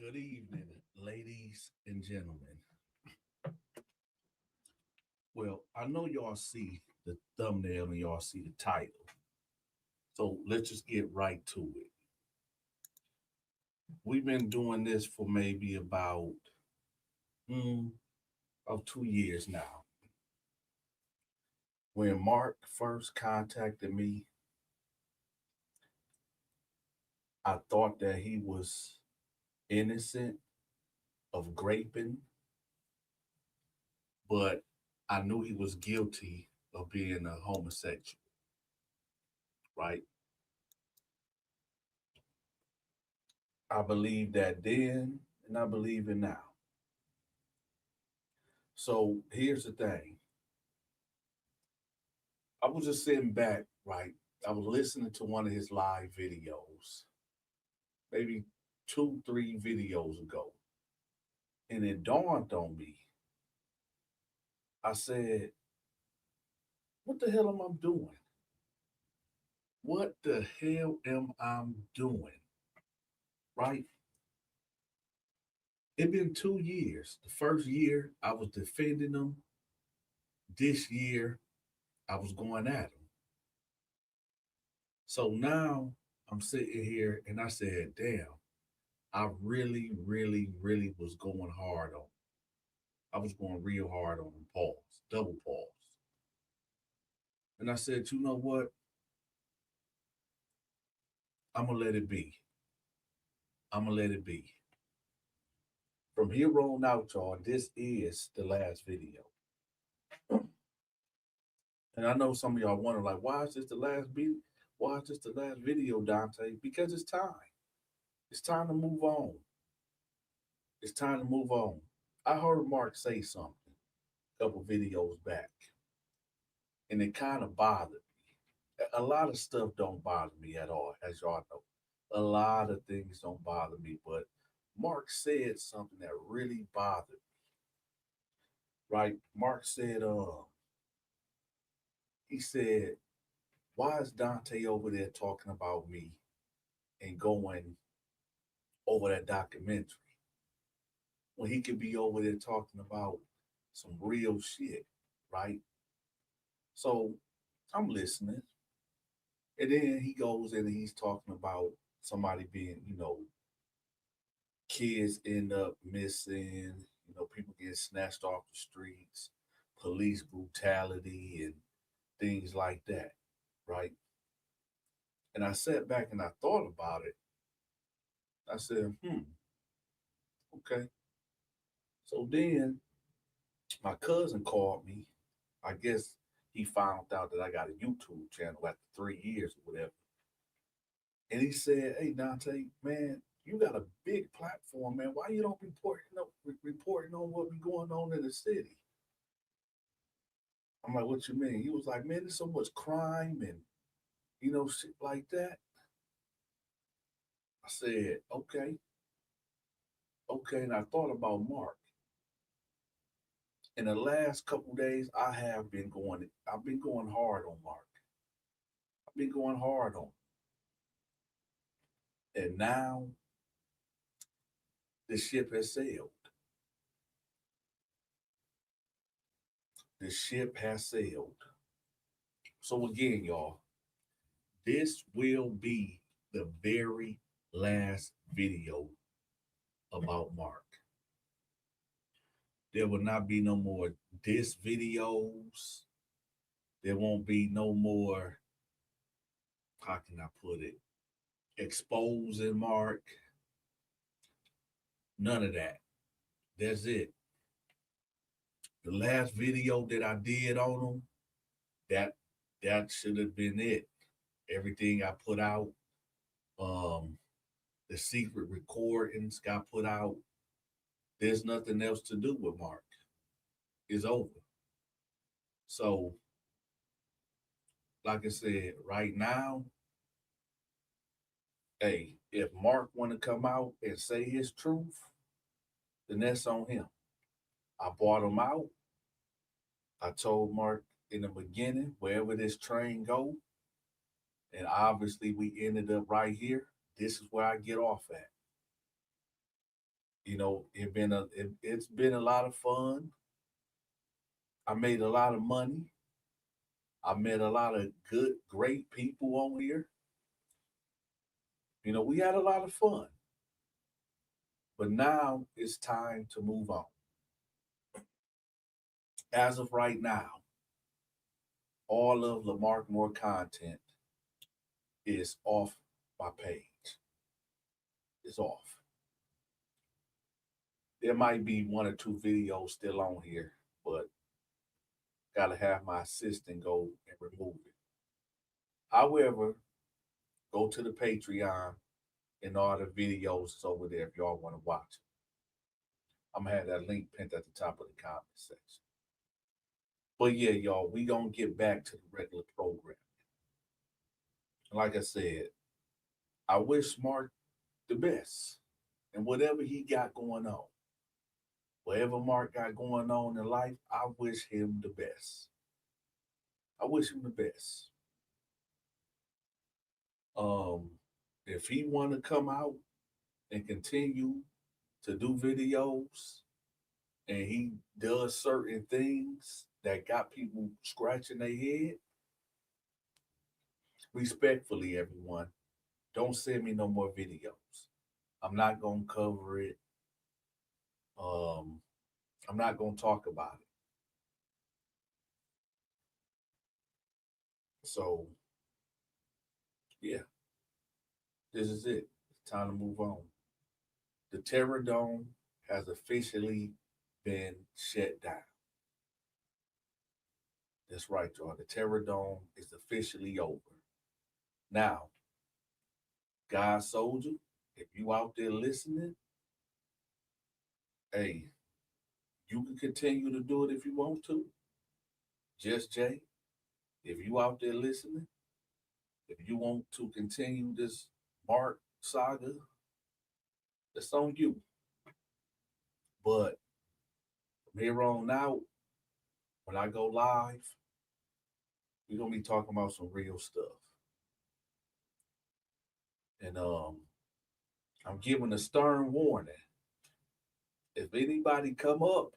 Good evening, ladies and gentlemen. Well, I know y'all see the thumbnail and y'all see the title. So let's just get right to it. We've been doing this for maybe mm, about 2 years now. When Mark first contacted me, I thought that he was innocent of raping, but I knew he was guilty of being a homosexual, right? I believe that then and I believe it now. So here's the thing. I was just sitting back, right? I was listening to one of his live videos, maybe 2, 3 videos ago. And it dawned on me. I said, what the hell am I doing? What the hell am I doing? Right? It's been 2 years. The first year I was defending him. This year I was going at him. So now I'm sitting here and I said, damn, I really, really, really was going hard on. I was going real hard on him. Pause, double pause. And I said, you know what? I'm gonna let it be. I'm gonna let it be. From here on out, y'all, this is the last video. And I know some of y'all wonder, like, why is this the last video? Why is this the last video, Dante? Because it's time. It's time to move on. It's time to move on. I heard Mark say something a couple videos back, and it kind of bothered me. A lot of stuff don't bother me at all, as y'all know. A lot of things don't bother me, but Mark said something that really bothered me. Right? Mark said, he said, why is Dante over there talking about me and going over that documentary when he could be over there talking about some real shit, right? So I'm listening. And then he goes in and he's talking about somebody being, kids end up missing, people getting snatched off the streets, police brutality, and things like that, right? And I sat back and I thought about it. I said, okay. So then my cousin called me. I guess he found out that I got a YouTube channel after 3 years or whatever. And he said, hey, Dante, man, you got a big platform, man. Why you don't reporting on what be going on in the city? I'm like, what you mean? He was like, man, there's so much crime and shit like that. I said, okay, okay. And I thought about Mark. In the last couple days, I've been going hard on Mark. I've been going hard on him. And now the ship has sailed. The ship has sailed. So again, y'all, this will be the very last video about Mark. There will not be no more diss videos. There won't be no more, how can I put it, exposing Mark. None of that. That's it. The last video that I did on him, that that should have been it. Everything I put out, um, the secret recordings got put out. There's nothing else to do with Mark. It's over. So, like I said, right now, hey, if Mark want to come out and say his truth, then that's on him. I bought him out. I told Mark in the beginning, wherever this train go, and obviously we ended up right here. This is where I get off at. It's been a lot of fun. I made a lot of money. I met a lot of good, great people on here. We had a lot of fun. But now it's time to move on. As of right now, all of Lamark Moore content is off my page. It's off. There might be one or two videos still on here, but gotta have my assistant go and remove it. However, go to the Patreon and all the videos is over there if y'all want to watch it. I'm gonna have that link pinned at the top of the comment section. But yeah, y'all, we gonna get back to the regular program. Like I said, I wish Mark the best and whatever he got going on. Whatever Mark got going on in life, I wish him the best. I wish him the best. Um, if he want to come out and continue to do videos and he does certain things that got people scratching their head, respectfully, everyone, don't send me no more videos. I'm not gonna cover it. Um, I'm not gonna talk about it. So yeah, this is it. It's time to move on. The Terror Dome has officially been shut down. That's right, y'all. The Terror Dome is officially over. Now, God Soldier, if you out there listening, hey, you can continue to do it if you want to. Just Jay, if you out there listening, if you want to continue this Mark saga, that's on you. But from here on out, when I go live, we're gonna be talking about some real stuff. And I'm giving a stern warning. If anybody come up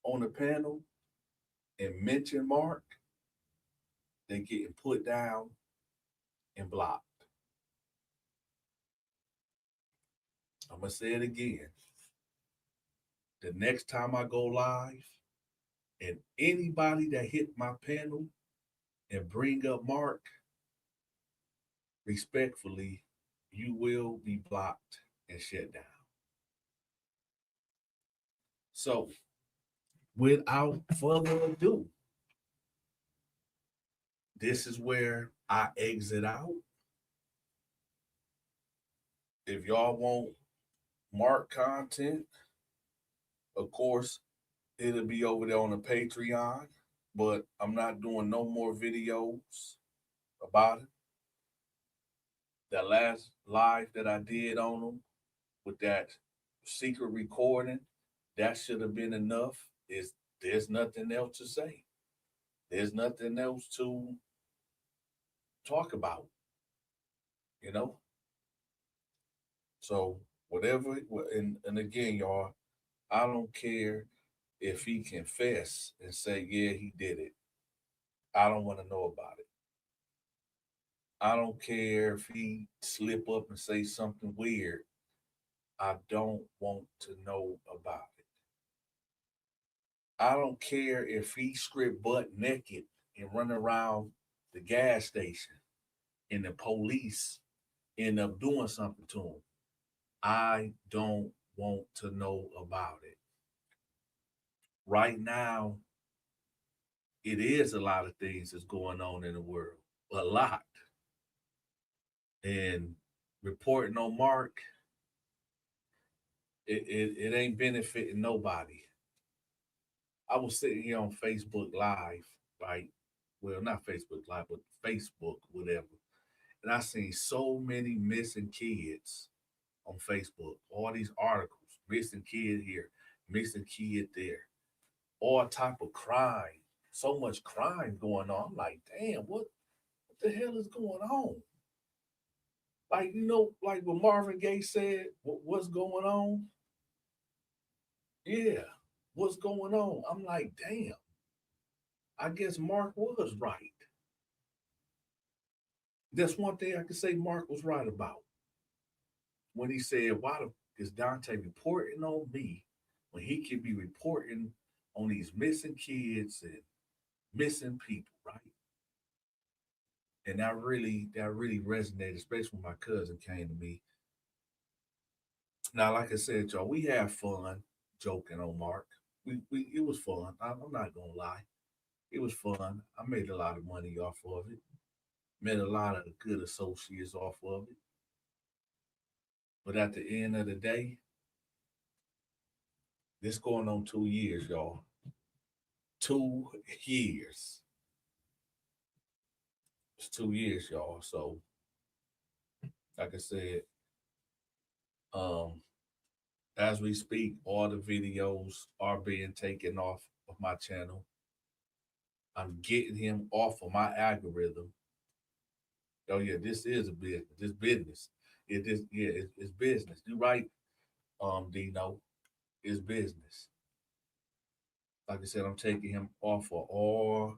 on the panel and mention Mark, they getting put down and blocked. I'm gonna say it again. The next time I go live, and anybody that hit my panel and bring up Mark, respectfully, you will be blocked and shut down. So, without further ado, this is where I exit out. If y'all want Mark content, of course, it'll be over there on the Patreon, but I'm not doing no more videos about it. That last live that I did on them with that secret recording, that should have been enough. Is There's nothing else to say. There's nothing else to talk about, you know? So whatever, and again, y'all, I don't care if he confess and say, yeah, he did it. I don't want to know about it. I don't care if he slip up and say something weird. I don't want to know about it. I don't care if he strip butt naked and run around the gas station and the police end up doing something to him. I don't want to know about it. Right now, it is a lot of things that's going on in the world. A lot. And reporting on Mark, it ain't benefiting nobody. I was sitting here on Facebook Live, right? Well, not Facebook Live, but Facebook, whatever. And I seen so many missing kids on Facebook. All these articles, missing kid here, missing kid there, all type of crime. So much crime going on. I'm like, damn, what the hell is going on? Like, like what Marvin Gaye said, what's going on? Yeah, what's going on? I'm like, damn, I guess Mark was right. That's one thing I can say Mark was right about when he said, why is Dante reporting on me when he could be reporting on these missing kids and missing people, right? And that really resonated, especially when my cousin came to me. Now, like I said, y'all, we have fun joking on Mark. We it was fun. I'm not gonna lie, it was fun. I made a lot of money off of it. Met a lot of good associates off of it. But at the end of the day, this going on 2 years, y'all. 2 years. It's 2 years, y'all. So, like I said, um, as we speak, all the videos are being taken off of my channel. I'm getting him off of my algorithm. Oh yeah, this is a business. This business. It is yeah, it's business. You right, Dino. It's business. Like I said, I'm taking him off of all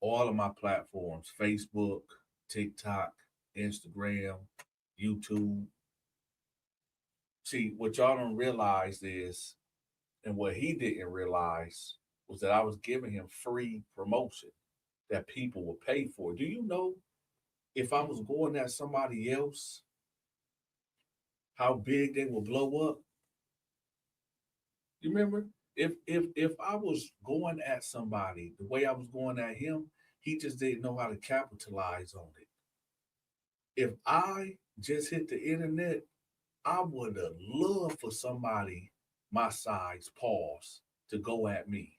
of my platforms: Facebook, TikTok, Instagram, YouTube. See, what y'all don't realize is, and what he didn't realize was that I was giving him free promotion that people would pay for. Do you know if I was going at somebody else, how big they would blow up? You remember? If I was going at somebody the way I was going at him, he just didn't know how to capitalize on it. If I just hit the internet, I would have loved for somebody my size, pause, to go at me.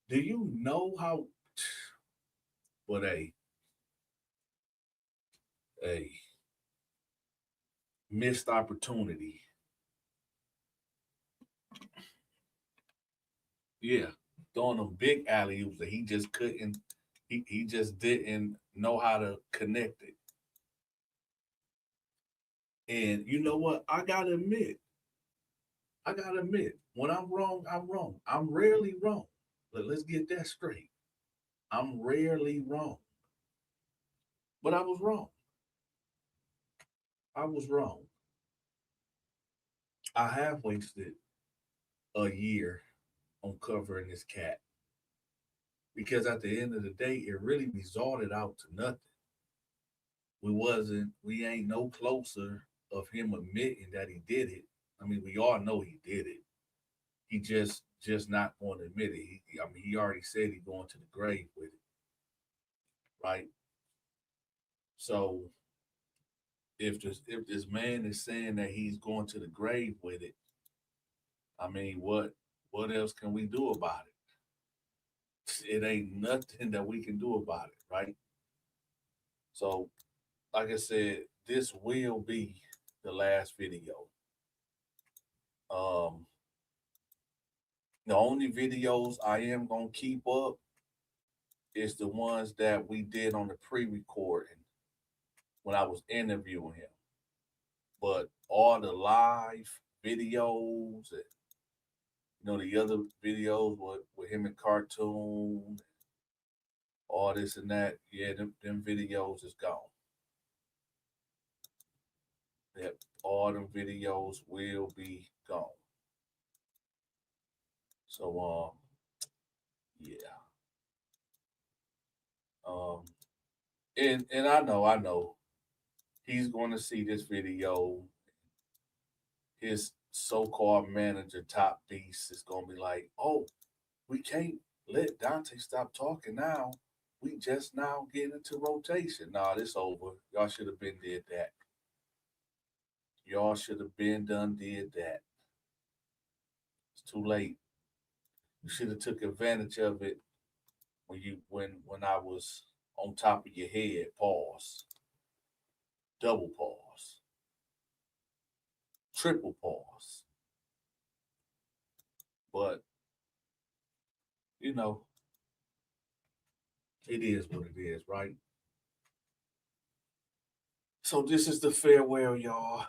Do you know how? But a missed opportunity. Yeah, throwing them big alley oops that he just couldn't. He just didn't know how to connect it. And you know what? I gotta admit, when I'm wrong, I'm wrong. I'm rarely wrong. Let's get that straight. I'm rarely wrong. But I was wrong. I was wrong. I have wasted a year on covering this cat because at the end of the day, it really resulted out to nothing. We ain't no closer of him admitting that he did it. I mean, we all know he did it. He just not going to admit it. I mean, he already said he's going to the grave with it, right? So if this man is saying that he's going to the grave with it, I mean, what else can we do about it? It ain't nothing that we can do about it, right? So, like I said, this will be the last video. Um, the only videos I am gonna keep up is the ones that we did on the pre-recording when I was interviewing him. But all the live videos, and, the other videos with him in cartoon, all this and that, yeah, them videos is gone. Yep, all them videos will be gone. So yeah. Um and I know he's gonna see this video. His so-called manager, Top Beast, is gonna be like, oh, we can't let Dante stop talking now. We just now getting into rotation. Nah, this over. Y'all should have been did that. Y'all should have been done did that. It's too late. You should have took advantage of it when I was on top of your head. Pause. Double pause. Triple pause. But you know, it is what it is, right? So this is the farewell, y'all.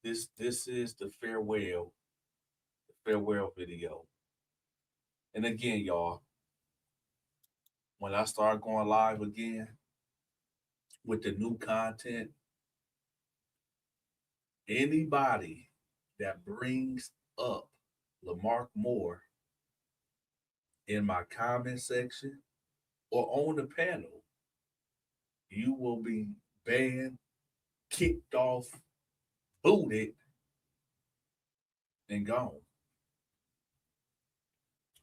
This is the farewell video. And again, y'all, when I start going live again with the new content, anybody that brings up Lamark Moore in my comment section or on the panel, you will be banned, kicked off, booted, and gone.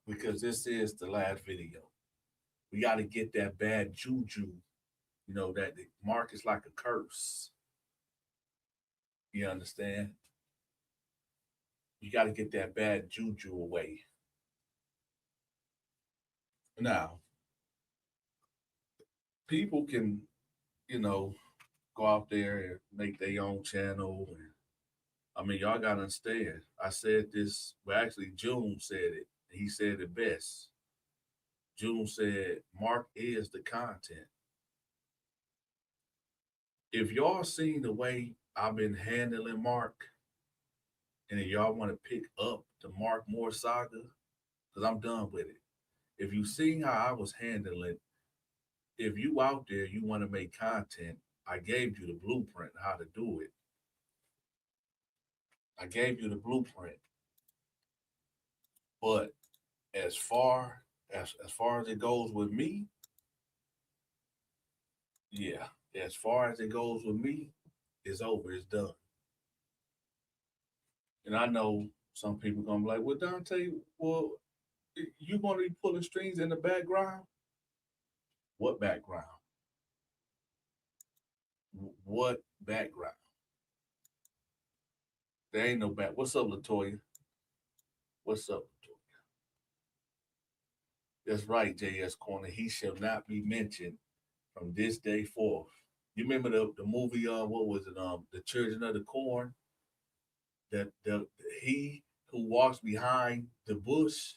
Because this is the last video. We got to get that bad juju. You know, that Mark is like a curse. You understand? You got to get that bad juju away. Now, people can, you know, go out there and make their own channel. And, I mean, y'all got to understand. I said this, well, actually, June said it. He said it best. June said, Mark is the content. If y'all seen the way I've been handling Mark, and if y'all want to pick up the Mark Moore saga, because I'm done with it. If you seen how I was handling, if you out there, you want to make content, I gave you the blueprint how to do it. I gave you the blueprint. But as far as it goes with me, yeah, as far as it goes with me, it's over, it's done. And I know some people gonna be like, well, Dante, well, you gonna be pulling strings in the background? What background? What background? There ain't no back. What's up, Latoya? What's up, Latoya? That's right, JS Corner. He shall not be mentioned from this day forth. You remember the movie? What was it? The Children of the Corn. That the he who walks behind the bush,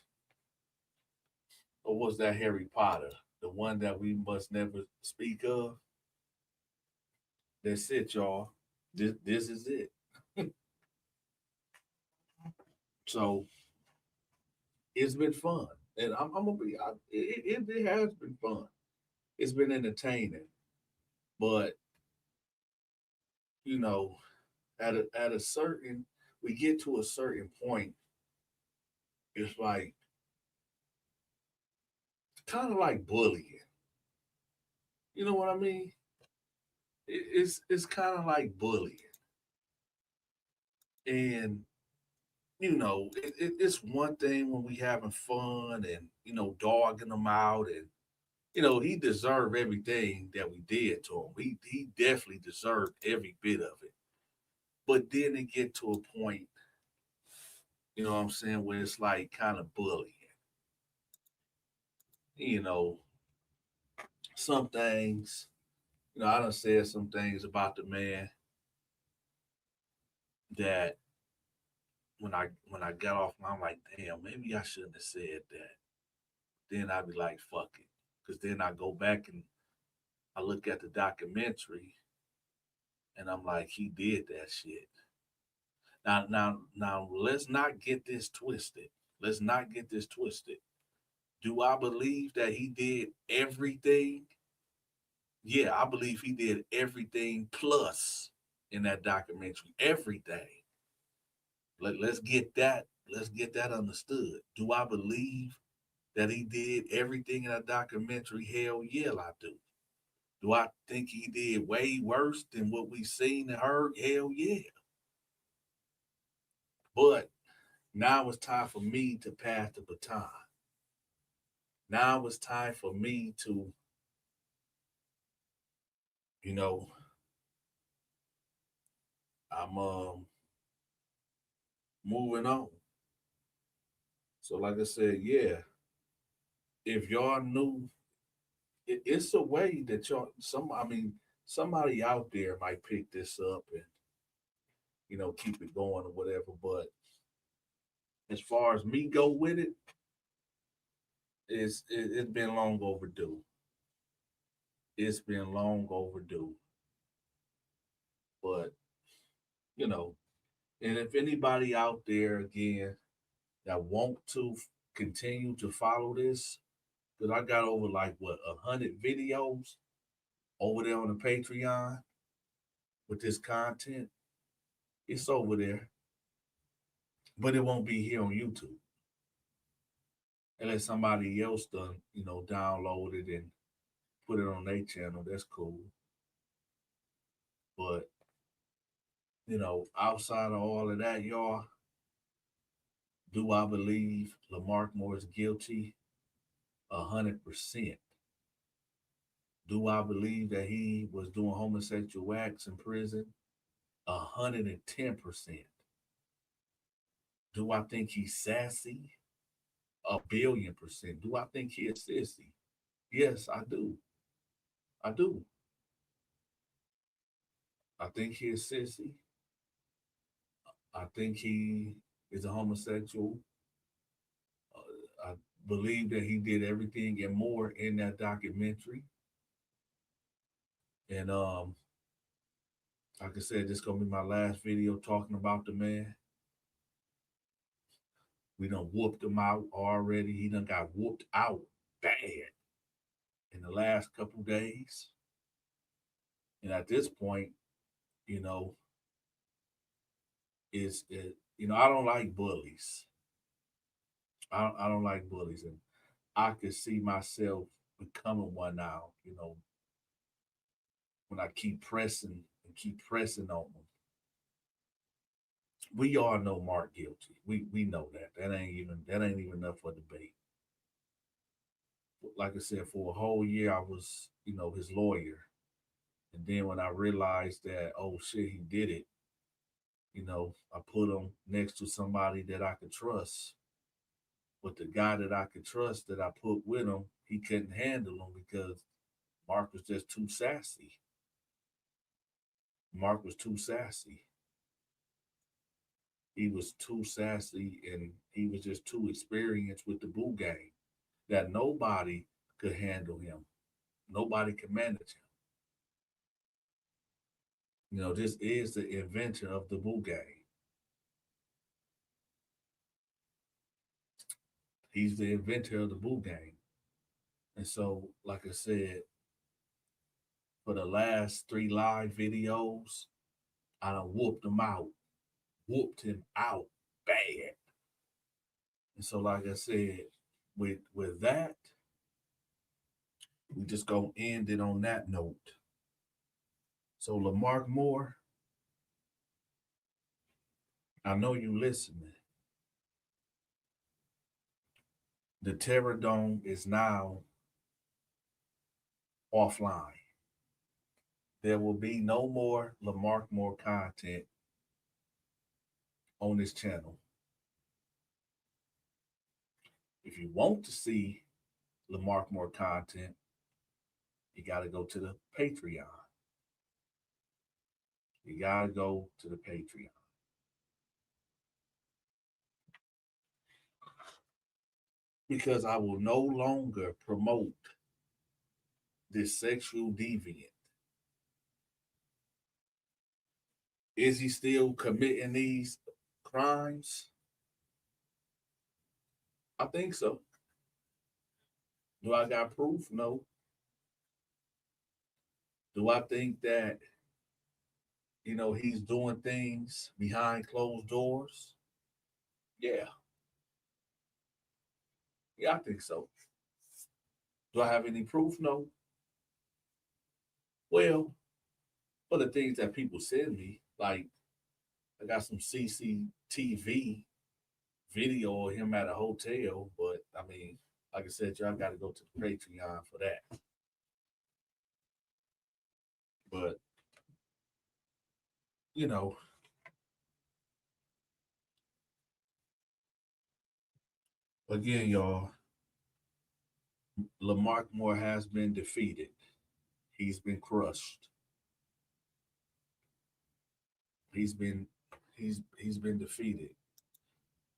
or was that Harry Potter? The one that we must never speak of. That's it, y'all. This is it. So it's been fun, and I'm gonna be. It has been fun. It's been entertaining, but you know, at a certain, we get to a certain point. It's like kind of like bullying. You know what I mean? It's kind of like bullying, and it's one thing when we having fun and dogging them out, and he deserved everything that we did to him. He definitely deserved every bit of it. But then it get to a point, you know what I'm saying, where it's like kind of bullying. You know, some things, I done said some things about the man that when I got off, I'm like, damn, maybe I shouldn't have said that. Then I'd be like, fuck it. Because then I go back and I look at the documentary and I'm like, he did that shit. Now, let's not get this twisted. Let's not get this twisted. Do I believe that he did everything? Yeah, I believe he did everything plus in that documentary. Everything. Let's get that. Let's get that understood. Do I believe that he did everything in that documentary? Hell yeah, I do. Do I think he did way worse than what we seen and heard? Hell yeah. But now it's time for me to pass the baton. Now it's time for me to, you know, I'm moving on. So like I said, yeah, if y'all knew, it's a way that somebody out there might pick this up and keep it going or whatever. But as far as me go with it, it's been long overdue. It's been long overdue. But, you know, and if anybody out there again that want to continue to follow this, because I got over like what 100 videos over there on the Patreon with this content. It's over there, but it won't be here on YouTube unless somebody else done, download it and put it on their channel. That's cool. But outside of all of that, y'all, do I believe Lamarck Moore is guilty? 100%. Do I believe that he was doing homosexual acts in prison? 110%. Do I think he's sassy? 1,000,000,000%. Do I think he is sissy? Yes, I do. I do. I think he is sissy. I think he is a homosexual. I believe that he did everything and more in that documentary. And like I said, this is gonna be my last video talking about the man. We done whooped him out already. He done got whooped out bad in the last couple days. And at this point, you know, I don't like bullies. I don't like bullies, and I could see myself becoming one now. When I keep pressing and keep pressing on them. We all know Mark guilty. We know that. That ain't even enough for debate. Like I said, for a whole year I was, his lawyer. And then when I realized that, oh shit, he did it, I put him next to somebody that I could trust. But the guy that I could trust that I put with him, he couldn't handle him because Mark was just too sassy. Mark was too sassy. He was too sassy and he was just too experienced with the boo game that nobody could handle him. Nobody could manage him. This is the inventor of the boo game. He's the inventor of the boo game. And so, like I said, for the last 3 live videos, I done whooped him out bad. And so, like I said, with that, we just gonna end it on that note. So Lamarck Moore, I know you listening. The Terror Dome is now offline. There will be no more Lamarck Moore content on this channel. If you want to see Lamarck Moore content, you got to go to the Patreon. You got to go to the Patreon. Because I will no longer promote this sexual deviant. Is he still committing these crimes? I think so. Do I got proof? No. Do I think that, he's doing things behind closed doors? Yeah. Yeah, I think so. Do I have any proof? No. Well, for the things that people send me, like I got some CCTV video of him at a hotel, but I mean, like I said, y'all got to go to the Patreon for that. But, again, y'all, Lamarck Moore has been defeated. He's been crushed. He's been defeated.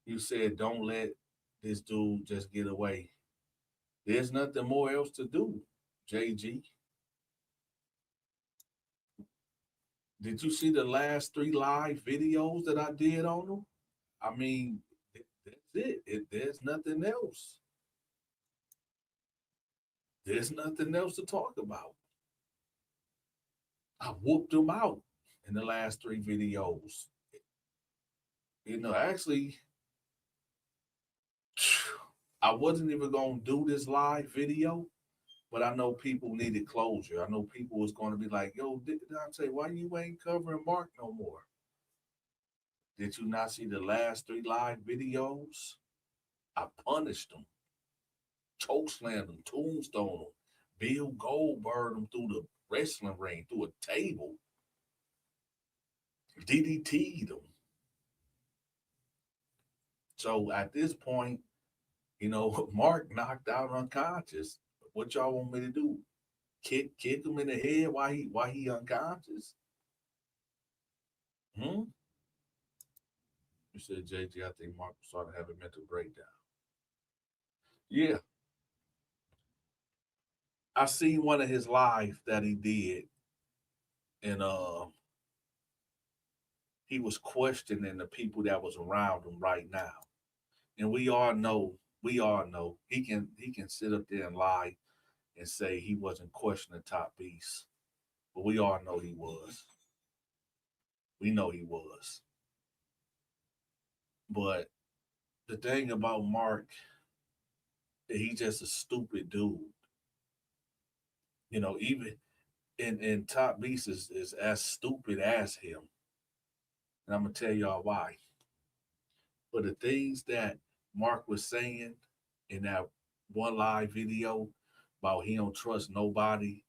You said don't let this dude just get away. There's nothing more else to do, JG. Did you see the last three live videos that I did on them? I mean, that's there's nothing else. There's nothing else to talk about. I whooped them out in the last three videos. Actually, I wasn't even gonna do this live video, but I know people needed closure. I know people was gonna be like, "Yo, Dante, why you ain't covering Mark no more? Did you not see the last three live videos? I punished them, chokeslammed them, tombstone them, Bill Goldberg them through the wrestling ring, through a table, DDT'd them." So at this point, Mark knocked out unconscious. What y'all want me to do? Kick him in the head while he unconscious? Hmm? You said, JG, I think Mark was starting to have a mental breakdown. Yeah, I seen one of his live that he did, and he was questioning the people that was around him right now. And we all know he can sit up there and lie and say he wasn't questioning Top Beast. But we all know he was. We know he was. But the thing about Mark, he's just a stupid dude. Even and Top Beast is as stupid as him. And I'm gonna tell y'all why. But the things that Mark was saying in that one live video about he don't trust nobody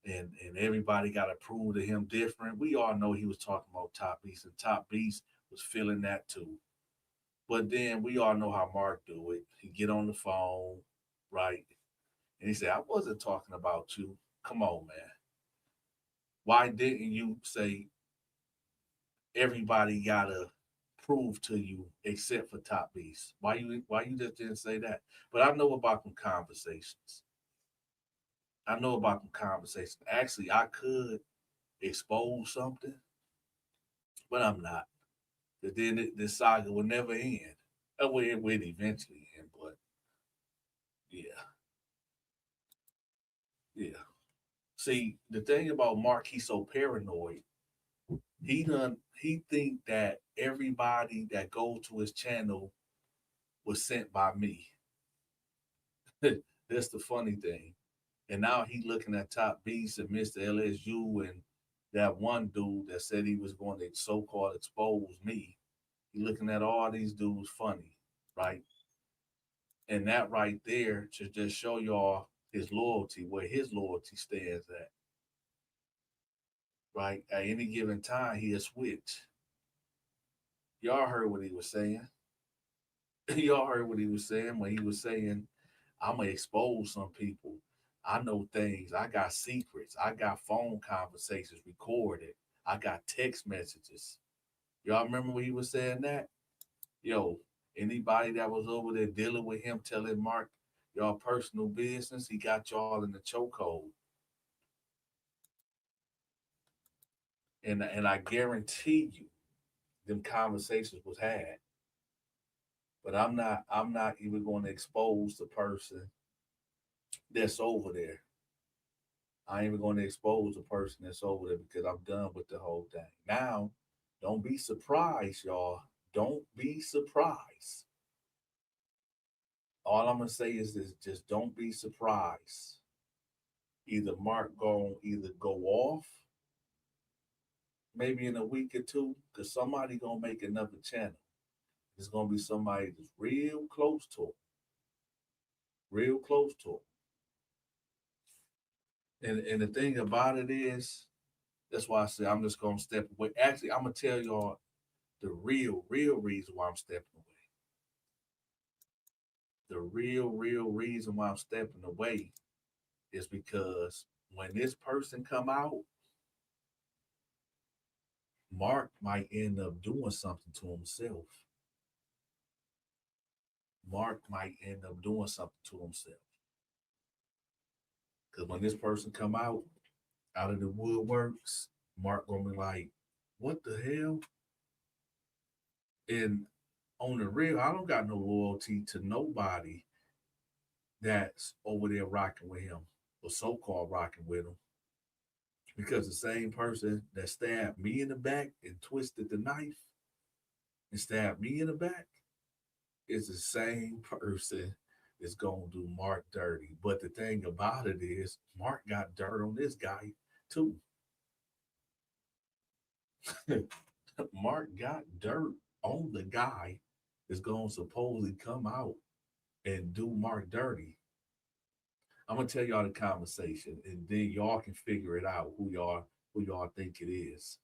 and everybody got to prove to him different. We all know he was talking about Top Beast, and Top Beast was feeling that too. But then we all know how Mark do it. He get on the phone, right? And he said, "I wasn't talking about you. Come on, man. Why didn't you say everybody gotta prove to you except for Top Beast? Why you just didn't say that?" But I know about them conversations. I know about them conversations. Actually, I could expose something, but I'm not. Because then this saga will never end. Well, it will eventually end, but yeah, yeah. See, the thing about Mark, he's so paranoid. He think that everybody that goes to his channel was sent by me. That's the funny thing. And now he looking at Top Beast and Mr. LSU and that one dude that said he was going to so-called expose me. He looking at all these dudes funny, right? And that right there should just show y'all his loyalty, where his loyalty stands at, right? At any given time, he'll switch. Y'all heard what he was saying. Y'all heard what he was saying when he was saying, "I'm gonna expose some people. I know things. I got secrets. I got phone conversations recorded. I got text messages." Y'all remember when he was saying that? Yo, anybody that was over there dealing with him, telling Mark y'all personal business, he got y'all in the chokehold. And I guarantee you, them conversations was had. But I'm not even going to expose the person that's over there. I ain't even going to expose the person that's over there because I'm done with the whole thing. Now, don't be surprised, y'all. Don't be surprised. All I'm gonna say is this: just don't be surprised. Either Mark going either go off maybe in a week or two, because somebody gonna make another channel. It's gonna be somebody that's real close to him, real close to him. And the thing about it is, that's why I say I'm just gonna step away. Actually, I'm gonna tell y'all the real reason why I'm stepping away. The real reason why I'm stepping away is because when this person come out, Mark might end up doing something to himself. Mark might end up doing something to himself. Because when this person come out of the woodworks, Mark gonna be like, what the hell? And on the real, I don't got no loyalty to nobody that's over there rocking with him or so-called rocking with him. Because the same person that stabbed me in the back and twisted the knife and stabbed me in the back is the same person that's gonna do Mark dirty. But the thing about it is, Mark got dirt on this guy too. Mark got dirt on the guy that's gonna supposedly come out and do Mark dirty. I'm gonna tell y'all the conversation, and then y'all can figure it out who y'all think it is.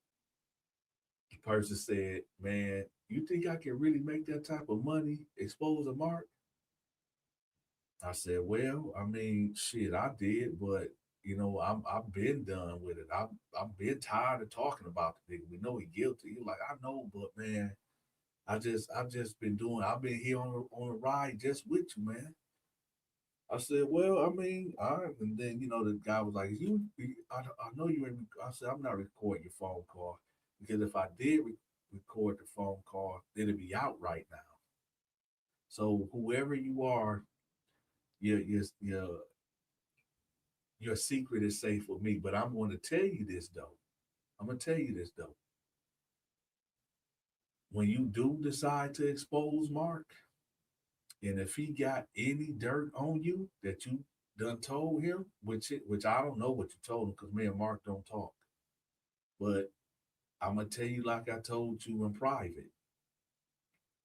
The person said, "Man, you think I can really make that type of money exposing Mark?" I said, "Well, I mean, shit, I did, but I've been done with it. I've been tired of talking about the nigga. We know he guilty." He like, "I know, but man, I've just been doing. I've been here on a ride just with you, man." I said, "Well, I mean, all right." And then the guy was like, I know you ain't." I said, "I'm not recording your phone call because if I did record the phone call, it'd be out right now. So whoever you are, your secret is safe with me. But I'm going to tell you this though. I'm gonna tell you this though. When you do decide to expose Mark, and if he got any dirt on you that you done told him, which I don't know what you told him because me and Mark don't talk, but I'm gonna tell you like I told you in private.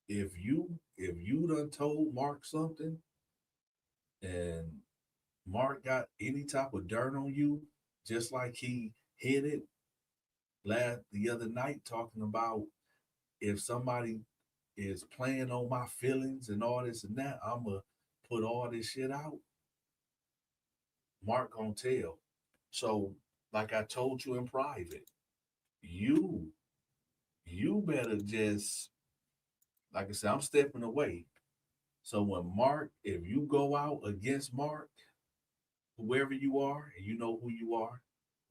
If you done told Mark something and Mark got any type of dirt on you, just like he hit it the other night talking about if somebody is playing on my feelings and all this and that, I'ma put all this shit out. Mark gonna tell. So, like I told you in private, you you better just like I said, I'm stepping away. So when Mark, if you go out against Mark, whoever you are, and you know who you are,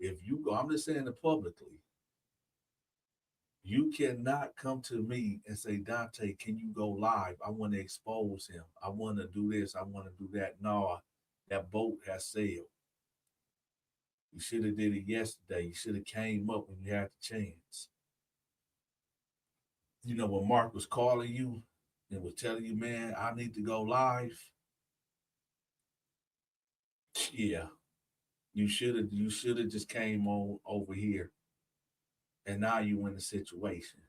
if you go, I'm just saying it publicly, you cannot come to me and say, Dante, can you go live? I want to expose him. I want to do this. I want to do that. No, that boat has sailed. You should have did it yesterday. You should have came up when you had the chance. When Mark was calling you and was telling you, man, I need to go live. Yeah, you should have just came on over here, and now you in the situation.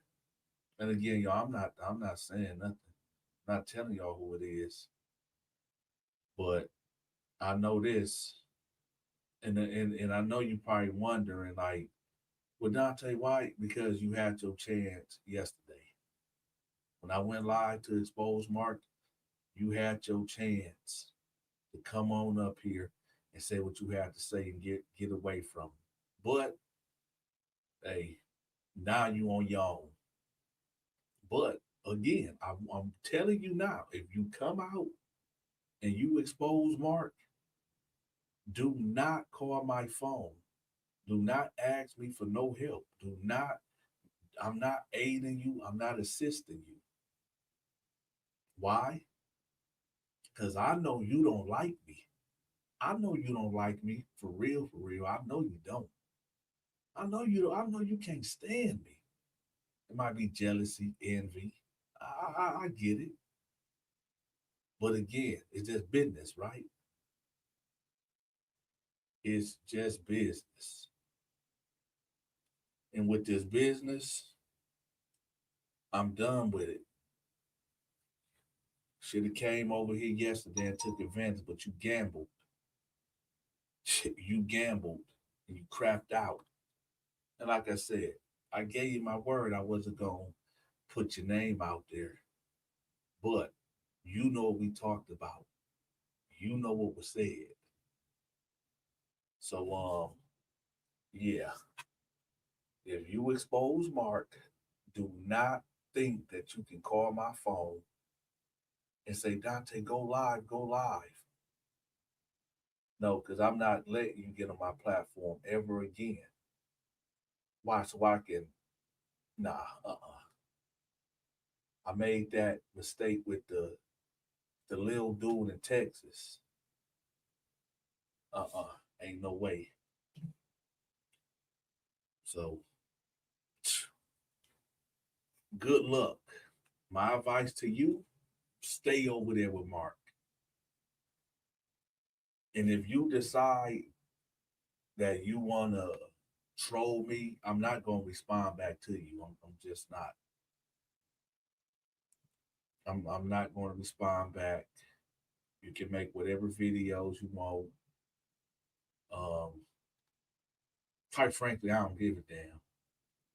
And again, y'all, I'm not saying nothing. I'm not telling y'all who it is, but I know this, and I know you probably wondering like, well, Dante White, because you had your chance yesterday. When I went live to expose Mark, you had your chance to come on up here and say what you had to say and get away from him. But hey, now you on your own. But again, I'm telling you now, if you come out and you expose Mark, do not call my phone. Do not ask me for no help. Do not, I'm not aiding you. I'm not assisting you. Why? Because I know you don't like me. I know you don't like me for real, for real. I know you don't. I know you can't stand me. It might be jealousy, envy. I get it. But again, it's just business, right? It's just business. And with this business, I'm done with it. Should have came over here yesterday and took advantage, but you gambled. You gambled and you crapped out. And like I said, I gave you my word I wasn't going to put your name out there. But you know what we talked about. You know what was said. So, yeah, if you expose Mark, do not think that you can call my phone and say, Dante, go live, go live. No, because I'm not letting you get on my platform ever again. Why? So I can, nah, I made that mistake with the little dude in Texas. Ain't no way. So good luck. My advice to you, stay over there with Mark. And if you decide that you want to troll me, I'm not going to respond back to you. I'm just not. I'm not going to respond back. You can make whatever videos you want. Um, quite frankly, I don't give a damn.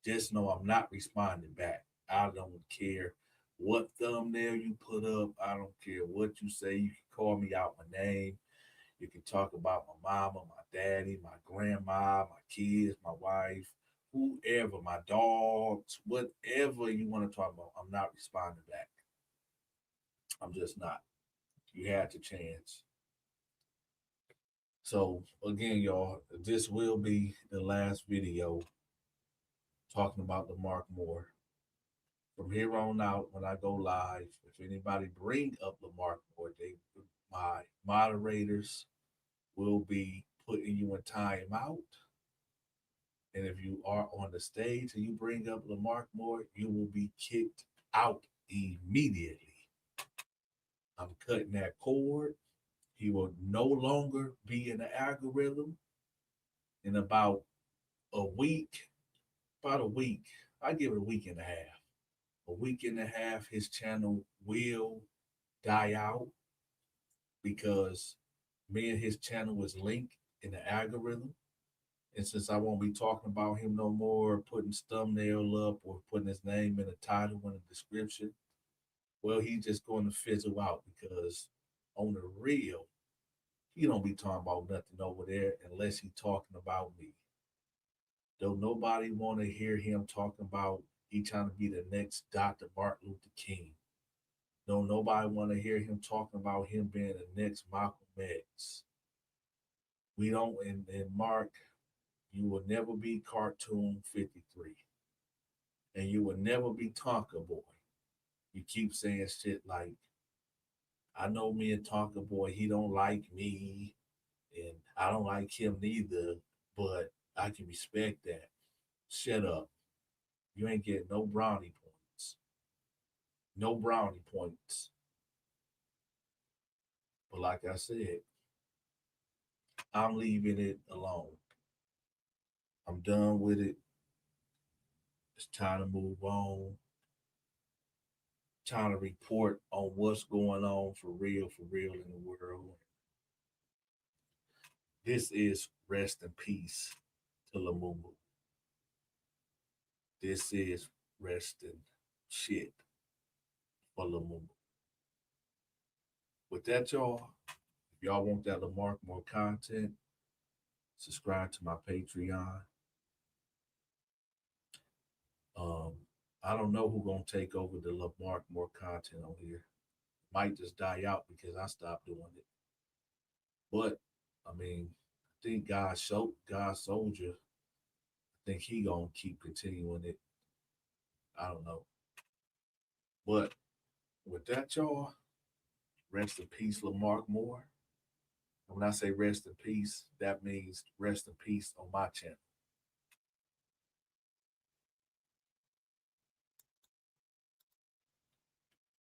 Just know I'm not responding back. I don't care what thumbnail you put up. I don't care what you say. You can call me out my name. You can talk about my mama, my daddy, my grandma, my kids, my wife, whoever, my dogs, whatever you want to talk about. I'm not responding back. I'm just not. You had the chance. So again, y'all, this will be the last video talking about Lamark Moore. From here on out, when I go live, if anybody bring up Lamark Moore, my moderators will be putting you in timeout. And if you are on the stage and you bring up Lamark Moore, you will be kicked out immediately. I'm cutting that cord. He will no longer be in the algorithm. In a week, about a week, I give it a week and a half. A week and a half, his channel will die out because me and his channel was linked in the algorithm. And since I won't be talking about him no more, putting his thumbnail up or putting his name in the title and the description, well, he's just going to fizzle out because on the real, he don't be talking about nothing over there unless he talking about me. Don't nobody want to hear him talking about he trying to be the next Dr. Martin Luther King. Don't nobody want to hear him talking about him being the next Malcolm X. We don't, and Mark, you will never be Cartoon 53. And you will never be Tonka Boy. You keep saying shit like, I know me and Tonka Boy, he don't like me, and I don't like him neither, but I can respect that. Shut up. You ain't getting no brownie points. No brownie points. But like I said, I'm leaving it alone. I'm done with it. It's time to move on. Time to report on what's going on for real in the world. This is rest in peace to Lamumu. This is rest in shit for Lamumu. With that, y'all, if y'all want that Lamark more content, subscribe to my Patreon. Um, I don't know who's gonna take over the Lamark more content on here. Might just die out because I stopped doing it. But I mean, I think God Soldier, I think he gonna keep continuing it. I don't know. But with that, y'all, rest in peace, Lamark Moore. And when I say rest in peace, that means rest in peace on my channel.